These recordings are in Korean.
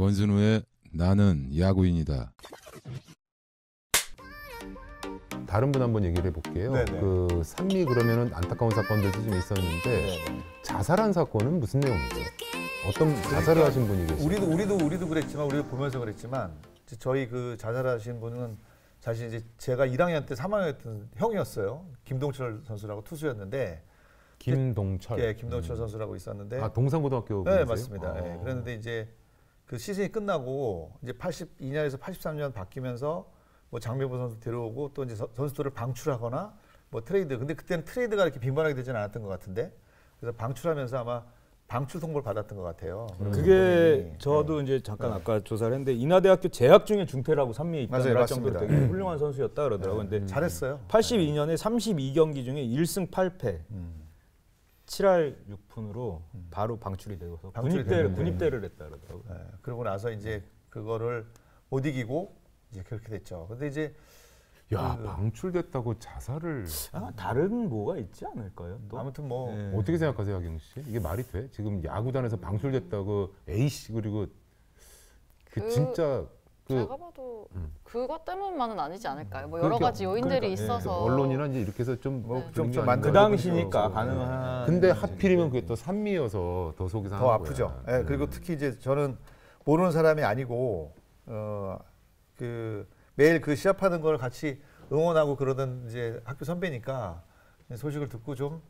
권순우의 나는 야구인이다. 다른 분 한번 얘기를 해볼게요. 네네. 그 산미 그러면은 안타까운 사건들도 좀 있었는데 네네. 자살한 사건은 무슨 내용이죠? 어떤 자살을 하신 분이 계세요? 우리도 그랬지만 우리도 보면서 그랬지만 저희 그 자살하신 분은 사실 이제 제가 1학년 때 3학년이었던 형이었어요. 김동철 선수라고 투수였는데 김동철. 예, 김동철 선수라고 있었는데 아 동산고등학교 네, 분이세요? 맞습니다. 아. 예, 그랬는데 이제 그 시즌이 끝나고 이제 82년에서 83년 바뀌면서 뭐 장명보 선수 데려오고 또 이제 선수들을 방출하거나 뭐 트레이드. 근데 그때는 트레이드가 이렇게 빈번하게 되지는 않았던 것 같은데 그래서 방출하면서 아마 방출 통보를 받았던 것 같아요. 그게 저도 이제 잠깐 아까 조사를 했는데 인하대학교 재학 중에 중퇴라고 산미에 입단을 할 정도로 되게 훌륭한 선수였다 그러더라고요. 근데 잘했어요. 82년에 32경기 중에 1승 8패 7할 6푼으로 바로 방출이 되고서 군입대를 했다 그러더라고요. 네, 그러고 나서 이제 그거를 못 이기고 이제 그렇게 됐죠. 근데 이제 야 방출됐다고 자살을 다른 뭐가 있지 않을까요? 또? 아무튼 뭐 네. 어떻게 생각하세요, 하경 씨? 이게 말이 돼? 지금 야구단에서 방출됐다고 A 씨 그리고 그 진짜 제가 봐도 그것 때문만은 아니지 않을까요? 뭐 여러 그러니까, 가지 요인들이 있어서 언론이나 이제 이렇게 해서 좀 좀 그 당시니까 가능한. 근데 하필이면 그게 또 산미여서 더 속이 상한 더 거야. 아프죠. 예, 그리고 특히 이제 저는 모르는 사람이 아니고 그 매일 그 시합하는 걸 같이 응원하고 그러던 이제 학교 선배니까 소식을 듣고 좀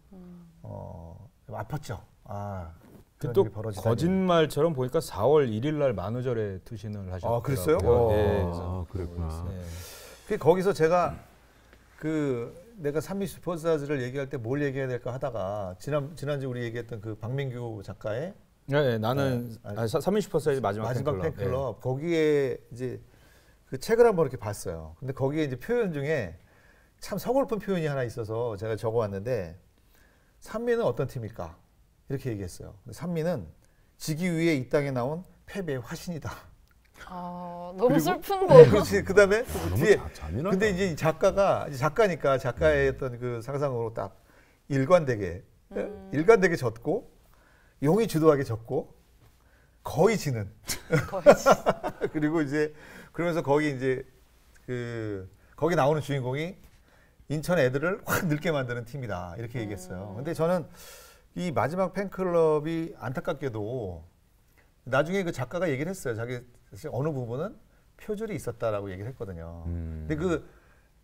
아팠죠. 아, 그런 또 일이 벌어지다니. 거짓말처럼 보니까 4월 1일 날 만우절에 투신을 하셨더라고요. 아, 그랬어요? 네, 아, 그랬구나. 네. 그 거기서 제가 내가 산미 슈퍼스타즈를 얘기할 때 뭘 얘기해야 될까 하다가 지난주 우리 얘기했던 그 박민규 작가의 네, 나는 삼민 슈퍼스타즈 마지막 팬클럽 거기에 이제 그 책을 한번 이렇게 봤어요. 근데 거기에 이제 표현 중에 참 서글픈 표현이 하나 있어서 제가 적어왔는데 산미는 어떤 팀일까? 이렇게 얘기했어요. 산미는 지기 위해 이 땅에 나온 패배의 화신이다. 너무 슬픈데요. 그렇지. 그다음에 뒤에 잔인하다. 근데 이제 작가니까 작가의 어떤 그 상상으로 딱 일관되게 졌고 용이 주도하게 졌고 거의 지는 그리고 이제 그러면서 거기 이제 거기 나오는 주인공이 인천 애들을 확 늙게 만드는 팀이다 이렇게 얘기했어요. 근데 저는 이 마지막 팬클럽이 안타깝게도 나중에 그 작가가 얘기를 했어요. 자기 어느 부분은 표절이 있었다라고 얘기를 했거든요. 근데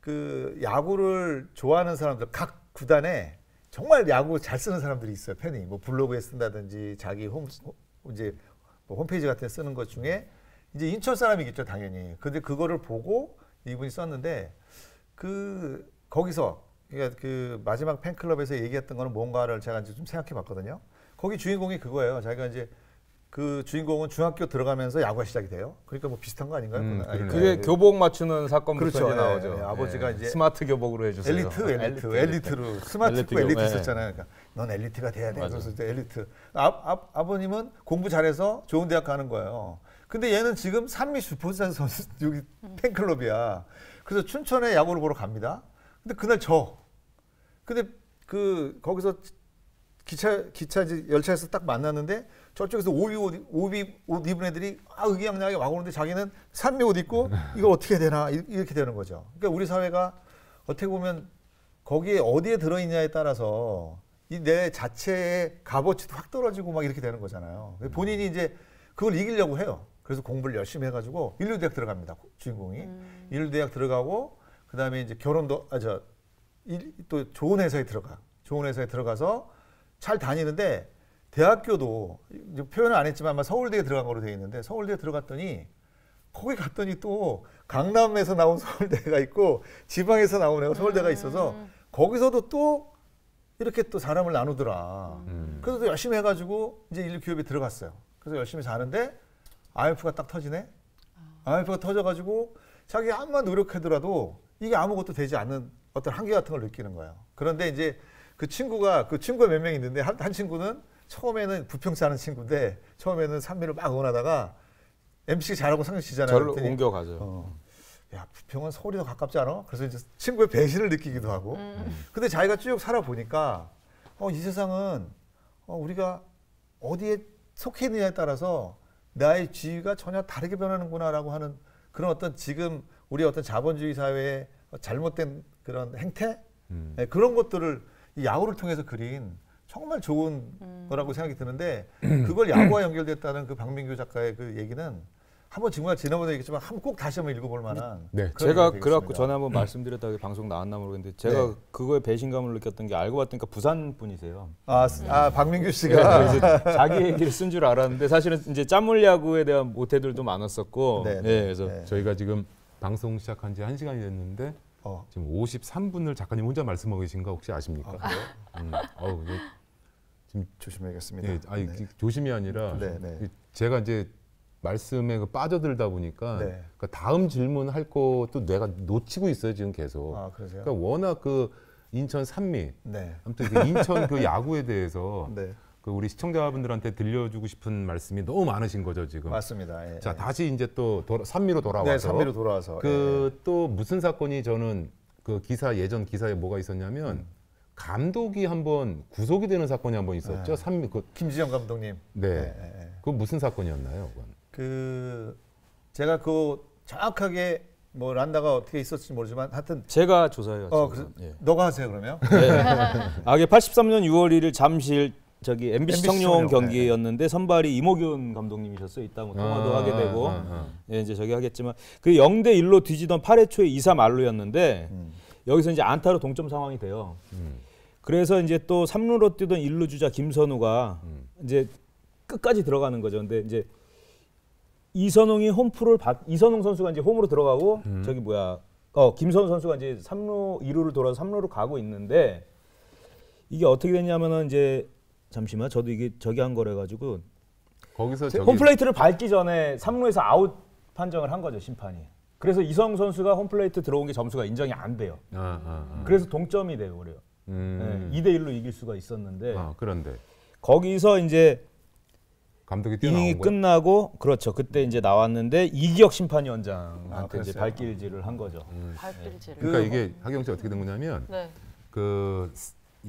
그 야구를 좋아하는 사람들 각 구단에 정말 야구 잘 쓰는 사람들이 있어요. 팬이 뭐 블로그에 쓴다든지 자기 이제 뭐 홈페이지 같은 데 쓰는 것 중에 이제 인천 사람이겠죠, 당연히. 근데 그거를 보고 이분이 썼는데 거기서 그러니까 그 마지막 팬클럽에서 얘기했던 거는 뭔가를 제가 이제 좀 생각해 봤거든요. 거기 주인공이 그거예요. 자기가 이제 그 주인공은 중학교 들어가면서 야구가 시작이 돼요. 그러니까 뭐 비슷한 거 아닌가요? 그게 교복 맞추는 사건부터 그렇죠. 이제 나오죠. 예, 아버지가 이제 스마트 교복으로 해주세요. 엘리트로 스마트고 엘리트 예. 썼잖아요. 그러니까 넌 엘리트가 돼야 돼. 그래서 이제 엘리트. 아버님은 공부 잘해서 좋은 대학 가는 거예요. 근데 얘는 지금 산미 슈퍼스타즈 선수 여기 팬클럽이야. 그래서 춘천에 야구를 보러 갑니다. 근데 그날 근데 거기서 기차 이제 열차에서 딱 만났는데 저쪽에서 오비 옷 입은 애들이 의기양양하게 와 오는데 자기는 산미 옷 입고 이걸 어떻게 해야 되나 이렇게 되는 거죠. 그러니까 우리 사회가 어떻게 보면 거기에 어디에 들어있냐에 따라서 이 내 자체의 값어치도 확 떨어지고 막 이렇게 되는 거잖아요. 본인이 이제 그걸 이기려고 해요. 그래서 공부를 열심히 해가지고 인류대학 들어갑니다. 주인공이 인류대학 들어가고 그 다음에 이제 결혼도 또 좋은 회사에 들어가서 잘 다니는데 대학교도 표현을 안 했지만 아마 서울대에 들어간 거로 되어 있는데 서울대에 들어갔더니 거기 갔더니 또 강남에서 나온 서울대가 있고 지방에서 나온 애가 서울대가 있어서 거기서도 또 이렇게 또 사람을 나누더라. 그래서 또 열심히 해가지고 이제 인류기업에 들어갔어요. 그래서 열심히 사는데 IMF가 딱 터지네. IMF가 터져가지고 자기 암만 노력하더라도 이게 아무것도 되지 않는 어떤 한계 같은 걸 느끼는 거예요. 그런데 이제 그 친구가 몇 명 있는데 한 친구는 처음에는 부평시 사는 친구인데 처음에는 산미를 막 응원하다가 MC 잘하고 상식이잖아요. 저를 옮겨가죠. 야, 부평은 서울이 더 가깝지 않아? 그래서 이제 친구의 배신을 느끼기도 하고. 근데 자기가 쭉 살아보니까 이 세상은 우리가 어디에 속해 있느냐에 따라서 나의 지위가 전혀 다르게 변하는구나라고 하는 그런 어떤 지금 우리 어떤 자본주의 사회의 잘못된 그런 행태 네, 그런 것들을 이 야구를 통해서 그린 정말 좋은 거라고 생각이 드는데 그걸 야구와 연결됐다는 그 박민규 작가의 그 얘기는 한번 정말 지난번에 얘기했지만 한번 꼭 다시 한번 읽어볼 만한. 네. 제가 그래갖고 전에 한번 말씀드렸다가 방송 나왔나 모르겠는데 제가 그거에 배신감을 느꼈던 게 알고 봤더니 부산 분이세요. 박민규 씨가 그래서 자기 얘기를 쓴 줄 알았는데 사실은 이제 짠물 야구에 대한 모태들도 많았었고. 네, 그래서 저희가 지금 방송 시작한 지 1시간이 됐는데 지금 53분을 작가님 혼자 말씀하고 계신 거 혹시 아십니까? 지금 조심해야겠습니다. 예, 아니 조심이 아니라 제가 이제 말씀에 빠져들다 보니까 그러니까 다음 질문 할 것도 내가 놓치고 있어요 지금 계속. 그러세요? 그러니까 워낙 그 인천 산미, 아무튼 그 인천 그 야구에 대해서 그 우리 시청자분들한테 들려주고 싶은 말씀이 너무 많으신 거죠 지금. 맞습니다. 예, 자 다시 이제 또 산미로 돌아와서. 네, 산미로 돌아와서. 또 무슨 사건이 저는 그 예전 기사에 뭐가 있었냐면. 감독이 한번 구속이 되는 사건이 한번 있었죠. 김지영 감독님. 그 무슨 사건이었나요? 제가 그 정확하게 뭐 란다가 어떻게 있었을지 모르지만 하여튼 제가 조사해요. 너가 하세요 그러면. 이게 83년 6월 1일 잠실 저기 MBC 청룡 경기였는데 선발이 이모균 감독님이셨어요. 이따 뭐 통화도 하게 되고 이제 저기 하겠지만 그 0대 1로 뒤지던 8회 초에 2-3 말루였는데 여기서 이제 안타로 동점 상황이 돼요. 그래서 이제 또 3루로 뛰던 1루 주자 김선우가 이제 끝까지 들어가는 거죠. 근데 이제 이선웅이 이선웅 선수가 이제 홈으로 들어가고 김선우 선수가 이제 2루를 돌아서 3루로 가고 있는데 이게 어떻게 됐냐면은 이제 잠시만 저도 이게 저기 한 거래 가지고 거기서 홈플레이트를 밟기 전에 3루에서 아웃 판정을 한 거죠, 심판이. 그래서 이선웅 선수가 홈플레이트 들어온 게 점수가 인정이 안 돼요. 그래서 동점이 돼요, 그래요. 2대 1로 이길 수가 있었는데 그런데 거기서 이제 감독이 이닝이 끝나고 그렇죠. 그때 이제 나왔는데 이기혁 심판위원장한테 이제 발길질을 한 거죠. 발길질을. 그러니까 이게 하경 씨 어떻게 된 거냐면 그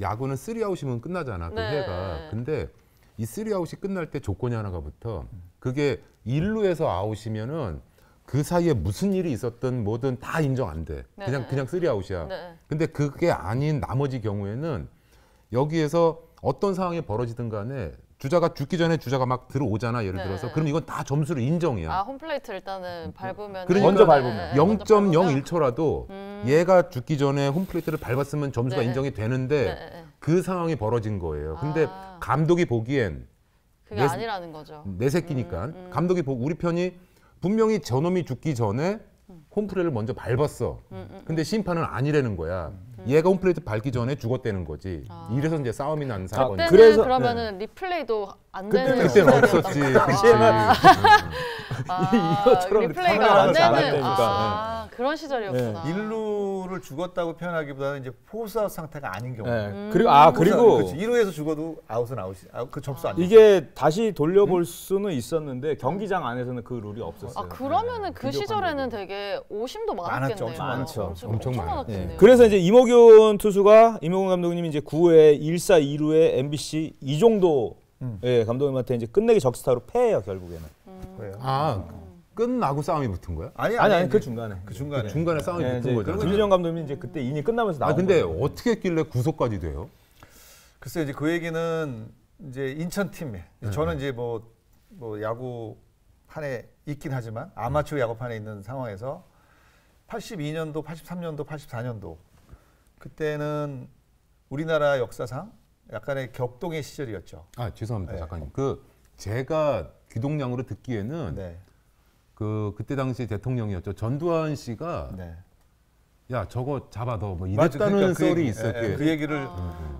야구는 3아웃이면 끝나잖아. 그 회가. 근데 이 3아웃이 끝날 때 조건이 하나가 붙어. 그게 1루에서 아웃이면은 그 사이에 무슨 일이 있었든 뭐든 다 인정 안 돼. 그냥 3아웃이야. 근데 그게 아닌 나머지 경우에는 여기에서 어떤 상황이 벌어지든 간에 주자가 죽기 전에 주자가 막 들어오잖아. 예를 들어서. 그럼 이건 다 점수로 인정이야. 홈플레이트 일단은 밟으면 먼저 밟으면 0.01초라도 얘가 죽기 전에 홈플레이트를 밟았으면 점수가 인정이 되는데 그 상황이 벌어진 거예요. 근데 감독이 보기엔 그게 아니라는 거죠. 내 새끼니까. 감독이 우리 편이 분명히 저놈이 죽기 전에 홈플레이를 먼저 밟았어. 근데 심판은 아니라는 거야. 얘가 홈플레이트 밟기 전에 죽었다는 거지. 이래서 이제 싸움이 난 사건이. 그때는 그러면은 리플레이도 안 되는. 그때는 없었지. 이것처럼 리플레이가 안 되는. 되니까. 그런 시절이었구나. 1루를 죽었다고 표현하기보다는 이제 포스아웃 상태가 아닌 경우. 그리고 1루에서 죽어도 아웃은 아웃이. 그 접수 안 돼. 이게 다시 돌려볼 수는 있었는데 경기장 안에서는 그 룰이 없었어요. 그러면은 그 시절에는 되게 오심도 많았겠네요. 많죠. 엄청 많았겠네요. 그래서 이제 이모균 감독님이 이제 9회 1사 2루에 MBC 이종도 감독님한테 이제 끝내기 적시타로 패해요 결국에는. 끝나고 싸움이 붙은 거야? 아니 그 중간에. 중간에 싸움이 붙은 거죠. 김지영 감독님이 이제 그때 이닝 끝나면서 나온 근데 거죠. 어떻게 했길래 구속까지 돼요? 글쎄 이제 그 얘기는 이제 인천 팀에 저는 이제 뭐 야구판에 있긴 하지만 아마추어 야구판에 있는 상황에서 82년도, 83년도, 84년도 그때는 우리나라 역사상 약간의 격동의 시절이었죠. 죄송합니다, 작가님. 제가 귀동량으로 듣기에는 그때 당시 대통령이었죠. 전두환 씨가 야 저거 잡아 너 뭐 이랬다는 썰이 있었게. 그 얘기를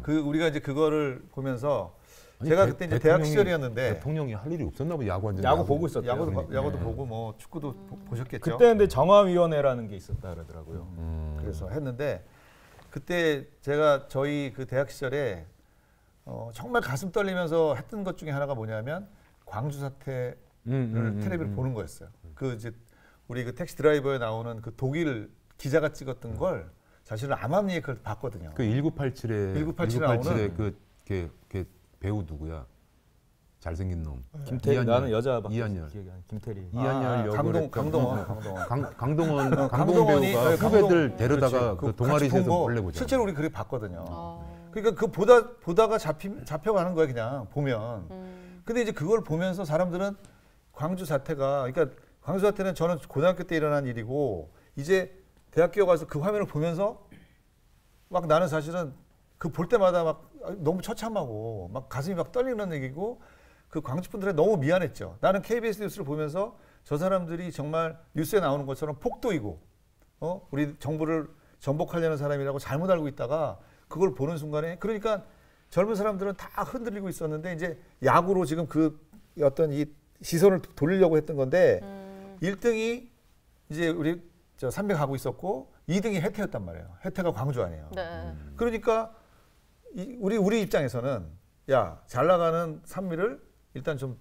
우리가 이제 그거를 보면서 제가 그때 이제 대학 시절이었는데 대통령이 할 일이 없었나 봐. 야구 보고 있었대요. 야구도 보고 뭐 축구도 보셨겠죠. 그때 근데 정화위원회라는 게 있었다 그러더라고요. 그래서 했는데 그때 제가 저희 그 대학 시절에 정말 가슴 떨리면서 했던 것 중에 하나가 뭐냐면 광주 사태를 텔레비를 보는 거였어요. 이제 우리 그 택시 드라이버에 나오는 그 독일 기자가 찍었던 걸 사실은 암암리에 그걸 봤거든요. 그 1987에 1987에 나오는 그 배우 누구야? 잘생긴 놈. 김태리 이한열. 나는 여자밖에 이한열. 기억이 안 나. 김태리. 이한열 역을 강동원. 강동원 강동원이 배우가 후배들 데려다가 그렇지. 그 동아리에서 같이 본 거 원래 보자. 실제로 우리 그렇게 봤거든요. 어. 그러니까 그 보다가 잡혀가는 거야 그냥 보면. 근데 이제 그걸 보면서 사람들은 광주 사태가 그러니까 광주 사태는 저는 고등학교 때 일어난 일이고 이제 대학교 가서 그 화면을 보면서 막 나는 사실은 그 볼 때마다 막 너무 처참하고 막 가슴이 막 떨리는 얘기고 그 광주 분들에 너무 미안했죠. 나는 KBS 뉴스를 보면서 저 사람들이 정말 뉴스에 나오는 것처럼 폭도이고 우리 정부를 전복하려는 사람이라고 잘못 알고 있다가 그걸 보는 순간에 그러니까 젊은 사람들은 다 흔들리고 있었는데 이제 야구로 지금 그 어떤 이 시선을 돌리려고 했던 건데 1등이 이제 우리 저 300 하고 있었고 2등이 해태였단 말이에요. 해태가 광주 아니에요. 네. 그러니까 우리 입장에서는 야, 잘 나가는 산미를 일단 좀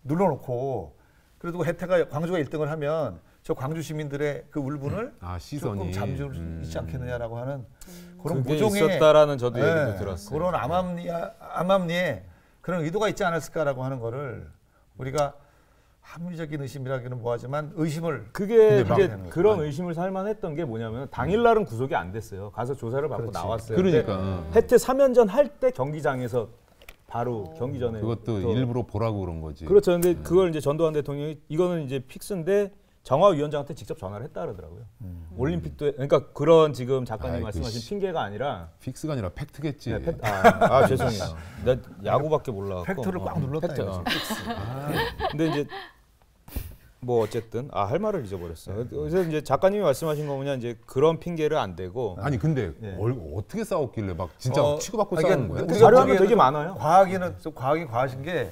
눌러놓고 그래도 해태가 광주가 1등을 하면 저 광주 시민들의 그 울분을 시선이 조금 잠줄 수 있지 않겠느냐라고 하는 그런 그게 모종의 있었다라는 저도 얘기도 들었어요. 그런 암암리에 그런 의도가 있지 않았을까라고 하는 거를 우리가 합리적인 의심이라기는 뭐하지만 의심을 그게 근데 이제 그런 의심을 살만했던 게 뭐냐면 당일날은 구속이 안 됐어요. 가서 조사를 받고 그렇지. 나왔어요. 그러니까 해태 3연전 할 때 경기장에서 바로 경기 전에 그것도 일부러 보라고 그런 거지. 그렇죠. 근데 그걸 이제 전두환 대통령이 이거는 이제 픽스인데 정화위원장한테 직접 전화를 했다 그러더라고요. 올림픽도 그러니까 그런 지금 작가님 말씀하신 핑계가 아니라 픽스가 아니라 팩트겠지. 네, 죄송해요. 나 야구밖에 몰라갖고 팩트를 꽉 눌렀다 팩트, 이거지. 근데 이제 뭐 어쨌든 할 말을 잊어버렸어요. 그래서 이제 작가님이 말씀하신 거 뭐냐 이제 그런 핑계를 안 대고 아니 근데 어떻게 싸웠길래 막 진짜 치고받고 싸우는 거야? 우리가 자료하면 보기에는 되게 많아요. 과하기는 좀 과하긴 과하신 게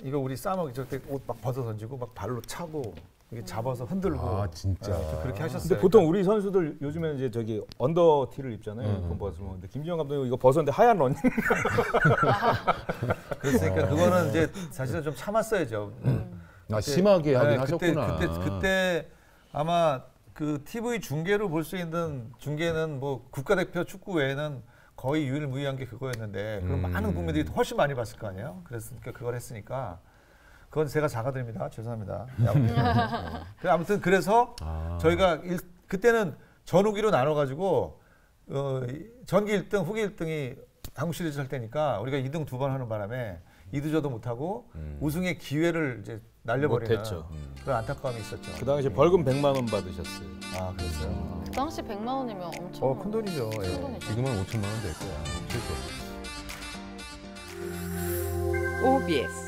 이거 우리 싸먹기 저때 옷 막 벗어 던지고 막 발로 차고 이게 잡아서 흔들고 진짜. 그렇게 하셨어요. 근데 보통 우리 선수들 요즘에는 이제 저기 언더 티를 입잖아요. 그건 벗으면. 근데 김지영 감독이 이거 벗었는데 하얀 러닝. 그랬으니까 그거는 이제 사실은 좀 참았어야죠. 심하게 하긴 하셨구나. 그때 아마 그 TV 중계로 볼 수 있는 중계는 뭐 국가대표 축구 외에는 거의 유일무이한 게 그거였는데 그럼 많은 국민들이 훨씬 많이 봤을 거 아니에요. 그랬으니까 그걸 했으니까 그건 제가 사과드립니다. 죄송합니다. 아무튼 그래서 저희가 그때는 전후기로 나눠가지고 전기 1등, 후기 1등이 한국 시리즈 할 때니까 우리가 2등 2번 하는 바람에 이도저도 못하고 우승의 기회를 이제 날려버리는 그런 안타까움이 있었죠. 그 당시 벌금 100만 원 받으셨어요. 그랬어요. 그 당시 100만 원이면 엄청 큰 돈이죠. 큰 예. 돈이죠. 지금은 5천만 원 될 거야. OBS